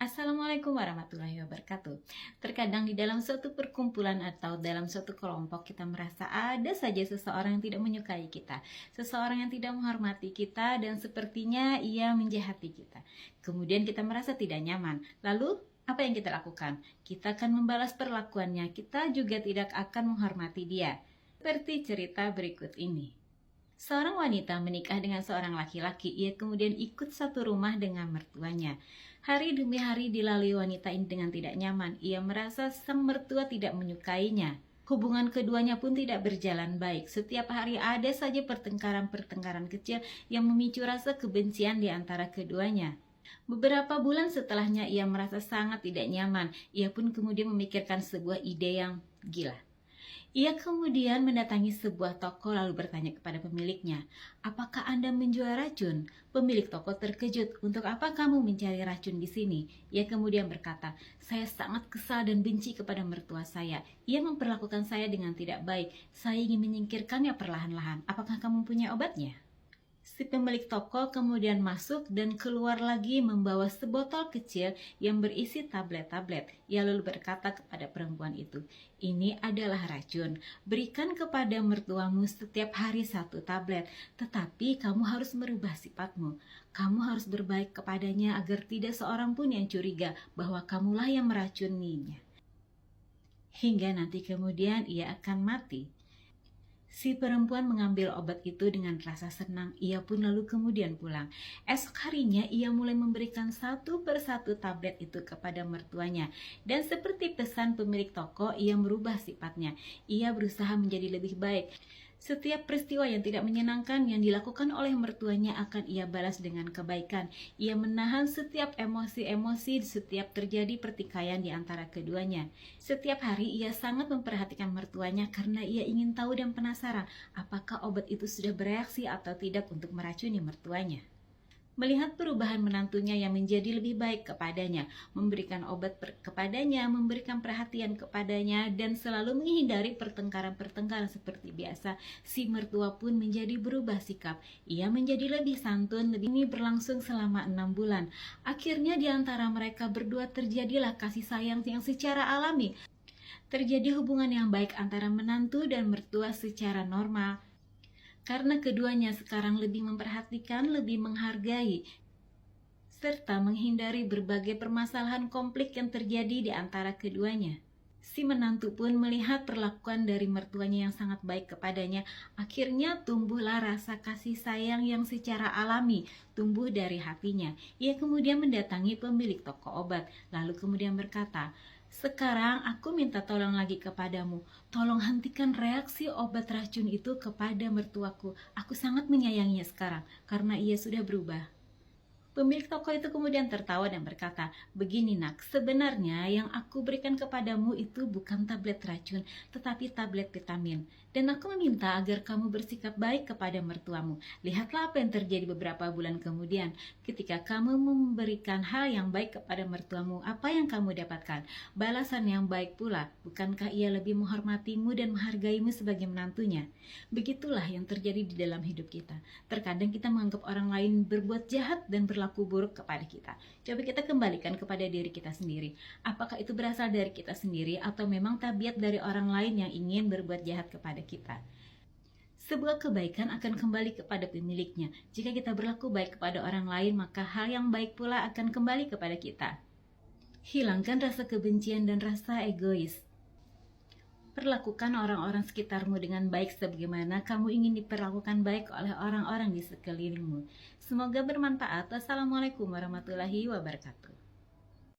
Assalamualaikum warahmatullahi wabarakatuh. Terkadang di dalam suatu perkumpulan atau dalam suatu kelompok kita merasa ada saja seseorang yang tidak menyukai kita, seseorang yang tidak menghormati kita dan sepertinya ia menjahati kita. Kemudian kita merasa tidak nyaman. Lalu apa yang kita lakukan? Kita akan membalas perlakuannya, kita juga tidak akan menghormati dia. Seperti cerita berikut ini. Seorang wanita menikah dengan seorang laki-laki. Ia kemudian ikut satu rumah dengan mertuanya. Hari demi hari dilalui wanita ini dengan tidak nyaman. Ia merasa sang mertua tidak menyukainya. Hubungan keduanya pun tidak berjalan baik. Setiap hari ada saja pertengkaran-pertengkaran kecil yang memicu rasa kebencian di antara keduanya. Beberapa bulan setelahnya ia merasa sangat tidak nyaman. Ia pun kemudian memikirkan sebuah ide yang gila. Ia kemudian mendatangi sebuah toko lalu bertanya kepada pemiliknya, "Apakah Anda menjual racun?" Pemilik toko terkejut, "Untuk apa kamu mencari racun di sini?" Ia kemudian berkata, "Saya sangat kesal dan benci kepada mertua saya. Ia memperlakukan saya dengan tidak baik. Saya ingin menyingkirkannya perlahan-lahan. Apakah kamu punya obatnya?" Si pemilik toko kemudian masuk dan keluar lagi membawa sebotol kecil yang berisi tablet-tablet. Ia lalu berkata kepada perempuan itu, "Ini adalah racun. Berikan kepada mertuamu setiap hari satu tablet. Tetapi kamu harus merubah sifatmu. Kamu harus berbaik kepadanya agar tidak seorang pun yang curiga bahwa kamulah yang meracuninya. Hingga nanti kemudian ia akan mati." Si perempuan mengambil obat itu dengan rasa senang. Ia pun lalu kemudian pulang. Esok harinya ia mulai memberikan satu persatu tablet itu kepada mertuanya. Dan seperti pesan pemilik toko, ia merubah sifatnya. Ia berusaha menjadi lebih baik. Setiap peristiwa yang tidak menyenangkan yang dilakukan oleh mertuanya akan ia balas dengan kebaikan. Ia menahan setiap emosi-emosi setiap terjadi pertikaian di antara keduanya. Setiap hari ia sangat memperhatikan mertuanya karena ia ingin tahu dan penasaran apakah obat itu sudah bereaksi atau tidak untuk meracuni mertuanya. Melihat perubahan menantunya yang menjadi lebih baik kepadanya, memberikan obat kepadanya, memberikan perhatian kepadanya, dan selalu menghindari pertengkaran-pertengkaran seperti biasa, si mertua pun menjadi berubah sikap. Ia menjadi lebih santun, ini berlangsung selama 6 bulan. Akhirnya di antara mereka berdua terjadilah kasih sayang yang secara alami. Terjadi hubungan yang baik antara menantu dan mertua secara normal. Karena keduanya sekarang lebih memperhatikan, lebih menghargai, serta menghindari berbagai permasalahan konflik yang terjadi di antara keduanya. Si menantu pun melihat perlakuan dari mertuanya yang sangat baik kepadanya. Akhirnya tumbuhlah rasa kasih sayang yang secara alami tumbuh dari hatinya. Ia kemudian mendatangi pemilik toko obat, lalu kemudian berkata, "Sekarang aku minta tolong lagi kepadamu. Tolong hentikan reaksi obat racun itu kepada mertuaku. Aku sangat menyayanginya sekarang karena ia sudah berubah." Pemilik toko itu kemudian tertawa dan berkata, "Begini nak, sebenarnya yang aku berikan kepadamu itu bukan tablet racun, tetapi tablet vitamin. Dan aku meminta agar kamu bersikap baik kepada mertuamu. Lihatlah apa yang terjadi beberapa bulan kemudian. Ketika kamu memberikan hal yang baik kepada mertuamu, apa yang kamu dapatkan? Balasan yang baik pula. Bukankah ia lebih menghormatimu dan menghargaimu sebagai menantunya?" Begitulah yang terjadi di dalam hidup kita. Terkadang kita menganggap orang lain berbuat jahat dan berlaku buruk kepada kita. Coba kita kembalikan kepada diri kita sendiri. Apakah itu berasal dari kita sendiri atau memang tabiat dari orang lain yang ingin berbuat jahat kepada kita? Sebuah kebaikan akan kembali kepada pemiliknya. Jika kita berlaku baik kepada orang lain, maka hal yang baik pula akan kembali kepada kita. Hilangkan rasa kebencian dan rasa egois. Perlakukan orang-orang sekitarmu dengan baik sebagaimana kamu ingin diperlakukan baik oleh orang-orang di sekelilingmu. Semoga bermanfaat. Wassalamualaikum warahmatullahi wabarakatuh.